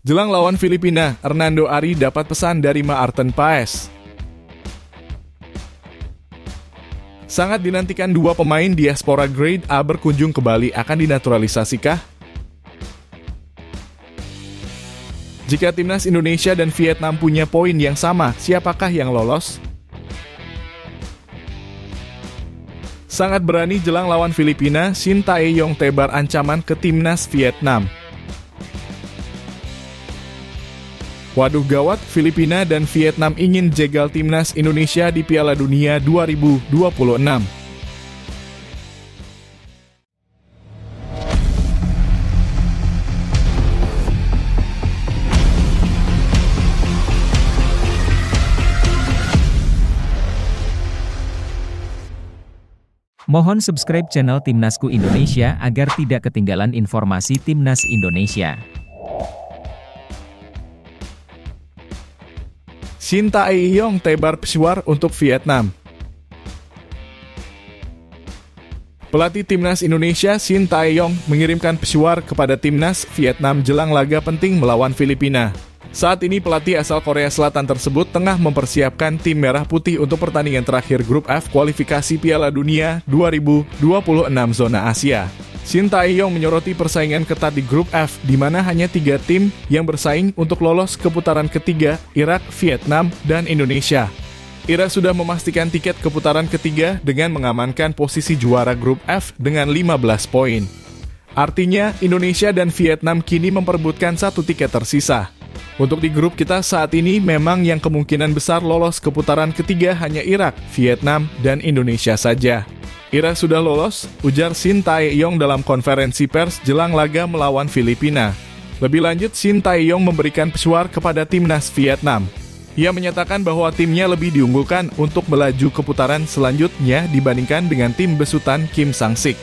Jelang lawan Filipina, Hernando Ari dapat pesan dari Maarten Paes. Sangat dinantikan dua pemain diaspora Grade A berkunjung ke Bali akan dinaturalisasikah? Jika timnas Indonesia dan Vietnam punya poin yang sama, siapakah yang lolos? Sangat berani jelang lawan Filipina, Shin Tae-yong tebar ancaman ke timnas Vietnam. Waduh gawat, Filipina dan Vietnam ingin jegal timnas Indonesia di Piala Dunia 2026. Mohon subscribe channel Timnasku Indonesia agar tidak ketinggalan informasi Timnas Indonesia. Shin Tae-yong tebar pesuar untuk Vietnam. Pelatih Timnas Indonesia Shin Tae-yong mengirimkan pesuar kepada Timnas Vietnam jelang laga penting melawan Filipina. Saat ini pelatih asal Korea Selatan tersebut tengah mempersiapkan tim Merah Putih untuk pertandingan terakhir Grup F kualifikasi Piala Dunia 2026 zona Asia. Shin Tae-yong menyoroti persaingan ketat di Grup F, di mana hanya 3 tim yang bersaing untuk lolos ke putaran ketiga, Irak, Vietnam, dan Indonesia. Irak sudah memastikan tiket ke putaran ketiga dengan mengamankan posisi juara Grup F dengan 15 poin. Artinya, Indonesia dan Vietnam kini memperebutkan 1 tiket tersisa. Untuk di grup kita saat ini memang yang kemungkinan besar lolos ke putaran ketiga hanya Irak, Vietnam, dan Indonesia saja. Irak sudah lolos, ujar Shin Tae-yong dalam konferensi pers jelang laga melawan Filipina. Lebih lanjut, Shin Tae-yong memberikan pesuar kepada timnas Vietnam. Ia menyatakan bahwa timnya lebih diunggulkan untuk melaju ke putaran selanjutnya dibandingkan dengan tim besutan Kim Sang-sik.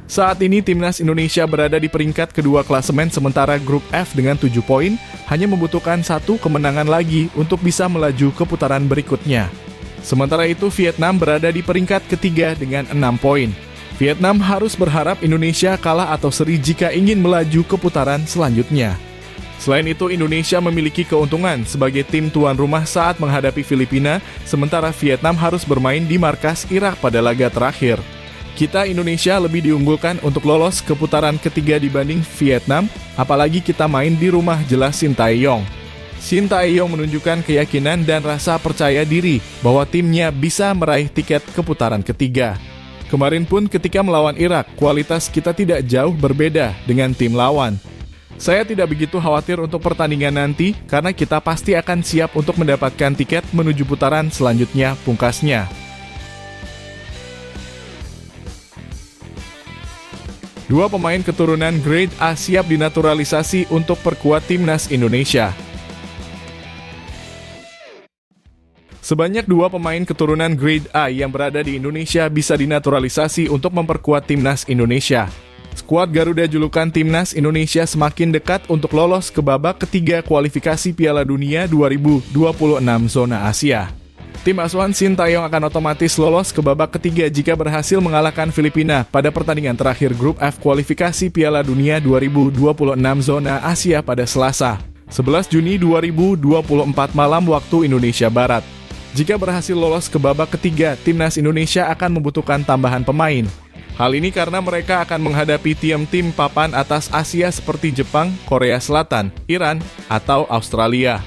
Saat ini timnas Indonesia berada di peringkat kedua klasemen sementara Grup F dengan 7 poin, hanya membutuhkan 1 kemenangan lagi untuk bisa melaju ke putaran berikutnya. Sementara itu Vietnam berada di peringkat ketiga dengan 6 poin. Vietnam harus berharap Indonesia kalah atau seri jika ingin melaju ke putaran selanjutnya. Selain itu Indonesia memiliki keuntungan sebagai tim tuan rumah saat menghadapi Filipina, sementara Vietnam harus bermain di markas Irak pada laga terakhir. Kita Indonesia lebih diunggulkan untuk lolos ke putaran ketiga dibanding Vietnam, apalagi kita main di rumah, jelas Shin Tae-yong. Shin Tae-yong menunjukkan keyakinan dan rasa percaya diri bahwa timnya bisa meraih tiket ke putaran ketiga. Kemarin pun ketika melawan Irak, kualitas kita tidak jauh berbeda dengan tim lawan. Saya tidak begitu khawatir untuk pertandingan nanti karena kita pasti akan siap untuk mendapatkan tiket menuju putaran selanjutnya, pungkasnya. Dua pemain keturunan Grade A siap dinaturalisasi untuk perkuat timnas Indonesia. Sebanyak 2 pemain keturunan Grade A yang berada di Indonesia bisa dinaturalisasi untuk memperkuat timnas Indonesia. Skuad Garuda julukan timnas Indonesia semakin dekat untuk lolos ke babak ketiga kualifikasi Piala Dunia 2026 zona Asia. Tim asuhan Shin Tae-yong akan otomatis lolos ke babak ketiga jika berhasil mengalahkan Filipina pada pertandingan terakhir Grup F kualifikasi Piala Dunia 2026 zona Asia pada Selasa, 11 Juni 2024 malam waktu Indonesia Barat. Jika berhasil lolos ke babak ketiga, timnas Indonesia akan membutuhkan tambahan pemain. Hal ini karena mereka akan menghadapi tim-tim papan atas Asia seperti Jepang, Korea Selatan, Iran, atau Australia.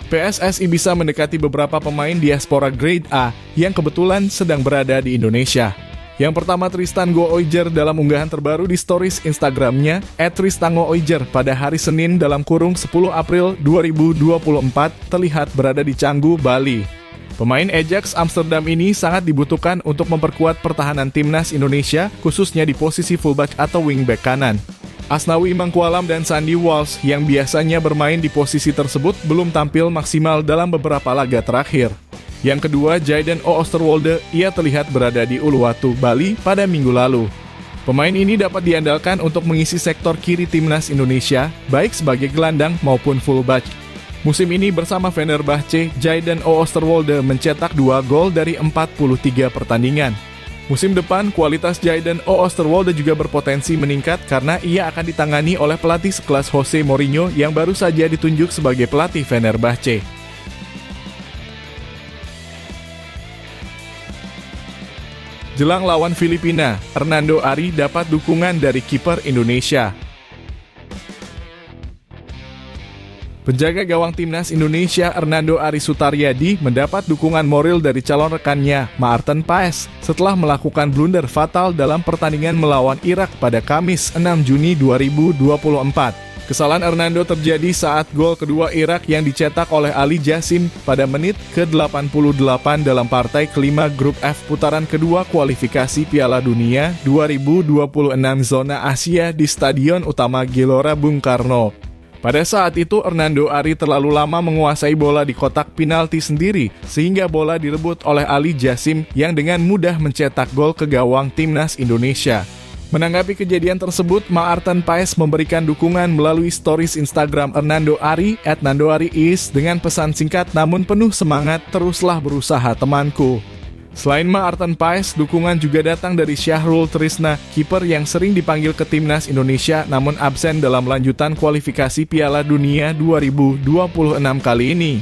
PSSI bisa mendekati beberapa pemain diaspora Grade A yang kebetulan sedang berada di Indonesia. Yang pertama Tristan Go-oijer dalam unggahan terbaru di stories Instagramnya @tristangoijer pada hari Senin dalam kurung 10 April 2024 terlihat berada di Canggu, Bali. Pemain Ajax Amsterdam ini sangat dibutuhkan untuk memperkuat pertahanan timnas Indonesia, khususnya di posisi fullback atau wingback kanan. Asnawi Mangkualam dan Sandy Walsh yang biasanya bermain di posisi tersebut belum tampil maksimal dalam beberapa laga terakhir. Yang kedua, Jayden Oosterwolde, ia terlihat berada di Uluwatu, Bali pada minggu lalu. Pemain ini dapat diandalkan untuk mengisi sektor kiri timnas Indonesia, baik sebagai gelandang maupun fullback. Musim ini bersama Fenerbahce, Jayden Oosterwolde mencetak 2 gol dari 43 pertandingan. Musim depan, kualitas Jayden Oosterwolde juga berpotensi meningkat karena ia akan ditangani oleh pelatih sekelas Jose Mourinho yang baru saja ditunjuk sebagai pelatih Fenerbahce. Jelang lawan Filipina, Hernando Ari dapat dukungan dari kiper Indonesia. Penjaga gawang timnas Indonesia Hernando Ari Sutaryadi mendapat dukungan moral dari calon rekannya, Maarten Paes, setelah melakukan blunder fatal dalam pertandingan melawan Irak pada Kamis 6 Juni 2024. Kesalahan Hernando terjadi saat gol kedua Irak yang dicetak oleh Ali Jassim pada menit ke-88 dalam partai kelima Grup F putaran kedua kualifikasi Piala Dunia 2026 zona Asia di Stadion Utama Gelora Bung Karno. Pada saat itu, Hernando Ari terlalu lama menguasai bola di kotak penalti sendiri, sehingga bola direbut oleh Ali Jassim yang dengan mudah mencetak gol ke gawang timnas Indonesia. Menanggapi kejadian tersebut, Maarten Paes memberikan dukungan melalui stories Instagram Hernando Ari @nandoariis dengan pesan singkat namun penuh semangat, "Teruslah berusaha temanku." Selain Maarten Paes, dukungan juga datang dari Syahrul Trisna, kiper yang sering dipanggil ke timnas Indonesia namun absen dalam lanjutan kualifikasi Piala Dunia 2026 kali ini.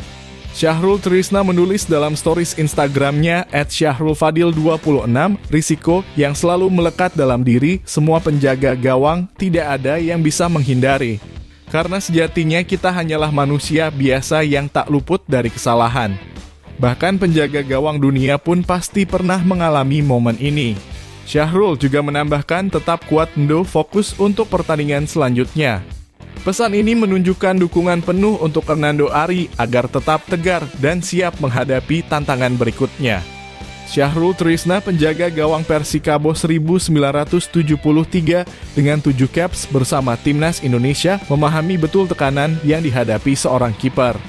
Syahrul Trisna menulis dalam stories Instagramnya @syahrulfadil26, risiko yang selalu melekat dalam diri semua penjaga gawang, tidak ada yang bisa menghindari. Karena sejatinya kita hanyalah manusia biasa yang tak luput dari kesalahan. Bahkan penjaga gawang dunia pun pasti pernah mengalami momen ini. Syahrul juga menambahkan tetap kuat Ndo, fokus untuk pertandingan selanjutnya. Pesan ini menunjukkan dukungan penuh untuk Hernando Ari agar tetap tegar dan siap menghadapi tantangan berikutnya. Syahrul Trisna, penjaga gawang Persikabo 1973 dengan 7 caps bersama timnas Indonesia, memahami betul tekanan yang dihadapi seorang kiper.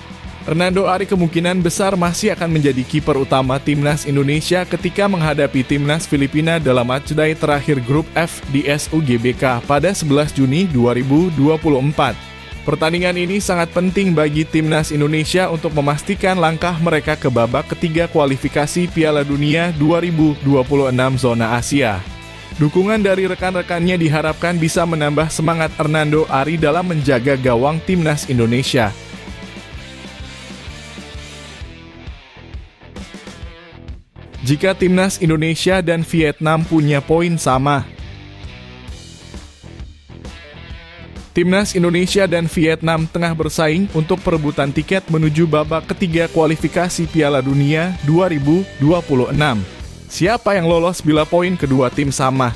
Hernando Ari kemungkinan besar masih akan menjadi kiper utama timnas Indonesia ketika menghadapi timnas Filipina dalam matchday terakhir Grup F di SUGBK pada 11 Juni 2024. Pertandingan ini sangat penting bagi timnas Indonesia untuk memastikan langkah mereka ke babak ketiga kualifikasi Piala Dunia 2026 zona Asia. Dukungan dari rekan-rekannya diharapkan bisa menambah semangat Hernando Ari dalam menjaga gawang timnas Indonesia. Jika timnas Indonesia dan Vietnam punya poin sama. Timnas Indonesia dan Vietnam tengah bersaing untuk perebutan tiket menuju babak ketiga kualifikasi Piala Dunia 2026. Siapa yang lolos bila poin kedua tim sama?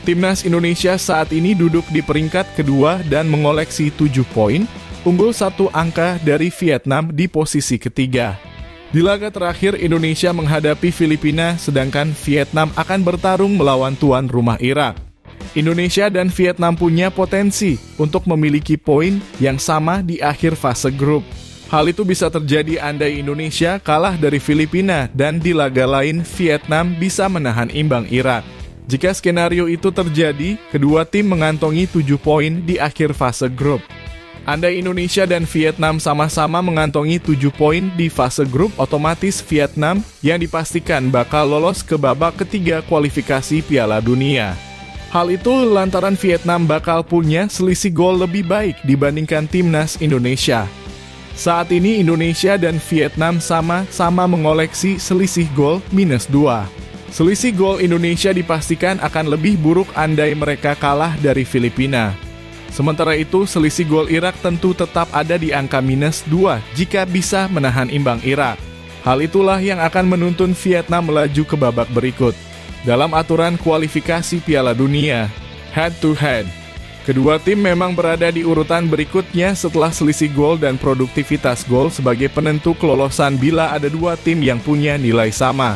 Timnas Indonesia saat ini duduk di peringkat kedua dan mengoleksi 7 poin, unggul 1 angka dari Vietnam di posisi ketiga. Di laga terakhir, Indonesia menghadapi Filipina, sedangkan Vietnam akan bertarung melawan tuan rumah Irak. Indonesia dan Vietnam punya potensi untuk memiliki poin yang sama di akhir fase grup. Hal itu bisa terjadi andai Indonesia kalah dari Filipina dan di laga lain Vietnam bisa menahan imbang Irak. Jika skenario itu terjadi, kedua tim mengantongi 7 poin di akhir fase grup. Andai Indonesia dan Vietnam sama-sama mengantongi 7 poin di fase grup, otomatis Vietnam yang dipastikan bakal lolos ke babak ketiga kualifikasi Piala Dunia. Hal itu lantaran Vietnam bakal punya selisih gol lebih baik dibandingkan timnas Indonesia. Saat ini Indonesia dan Vietnam sama-sama mengoleksi selisih gol -2. Selisih gol Indonesia dipastikan akan lebih buruk andai mereka kalah dari Filipina. Sementara itu, selisih gol Irak tentu tetap ada di angka -2 jika bisa menahan imbang Irak. Hal itulah yang akan menuntun Vietnam melaju ke babak berikut. Dalam aturan kualifikasi Piala Dunia, head to head, kedua tim memang berada di urutan berikutnya setelah selisih gol dan produktivitas gol sebagai penentu kelolosan bila ada dua tim yang punya nilai sama.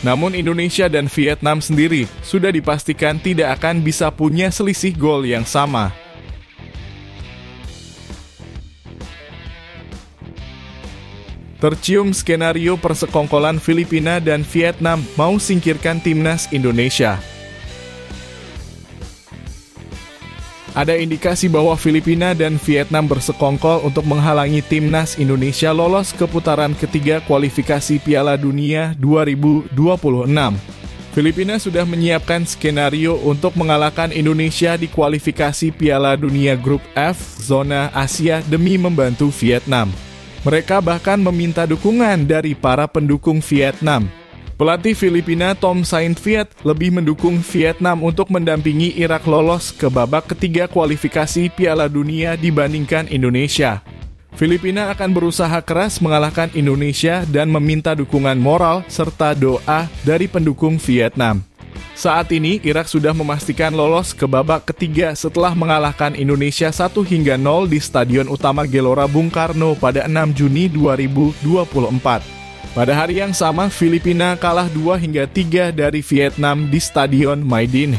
Namun Indonesia dan Vietnam sendiri sudah dipastikan tidak akan bisa punya selisih gol yang sama. Tercium skenario persekongkolan Filipina dan Vietnam mau singkirkan timnas Indonesia. Ada indikasi bahwa Filipina dan Vietnam bersekongkol untuk menghalangi timnas Indonesia lolos ke putaran ketiga kualifikasi Piala Dunia 2026. Filipina sudah menyiapkan skenario untuk mengalahkan Indonesia di kualifikasi Piala Dunia Grup F zona Asia demi membantu Vietnam. Mereka bahkan meminta dukungan dari para pendukung Vietnam. Pelatih Filipina Tom Saintfiet lebih mendukung Vietnam untuk mendampingi Irak lolos ke babak ketiga kualifikasi Piala Dunia dibandingkan Indonesia. Filipina akan berusaha keras mengalahkan Indonesia dan meminta dukungan moral serta doa dari pendukung Vietnam. Saat ini, Irak sudah memastikan lolos ke babak ketiga setelah mengalahkan Indonesia 1-0 di Stadion Utama Gelora Bung Karno pada 6 Juni 2024. Pada hari yang sama, Filipina kalah 2-3 dari Vietnam di Stadion Maidin.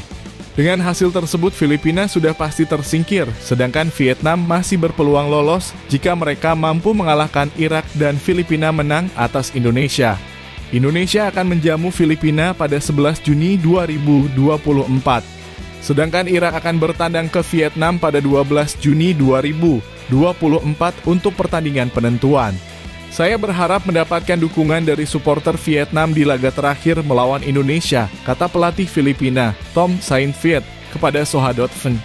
Dengan hasil tersebut, Filipina sudah pasti tersingkir, sedangkan Vietnam masih berpeluang lolos jika mereka mampu mengalahkan Irak dan Filipina menang atas Indonesia. Indonesia akan menjamu Filipina pada 11 Juni 2024. Sedangkan Irak akan bertandang ke Vietnam pada 12 Juni 2024 untuk pertandingan penentuan. Saya berharap mendapatkan dukungan dari supporter Vietnam di laga terakhir melawan Indonesia, kata pelatih Filipina, Tom Saintfiet, kepada Soha.ven.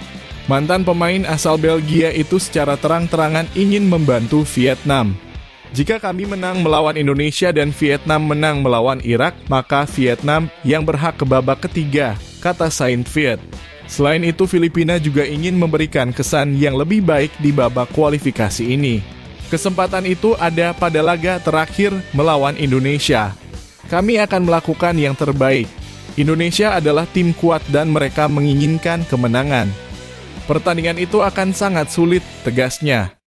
Mantan pemain asal Belgia itu secara terang-terangan ingin membantu Vietnam. Jika kami menang melawan Indonesia dan Vietnam menang melawan Irak, maka Vietnam yang berhak ke babak ketiga, kata Saintfiet. Selain itu, Filipina juga ingin memberikan kesan yang lebih baik di babak kualifikasi ini. Kesempatan itu ada pada laga terakhir melawan Indonesia. Kami akan melakukan yang terbaik. Indonesia adalah tim kuat dan mereka menginginkan kemenangan. Pertandingan itu akan sangat sulit, tegasnya.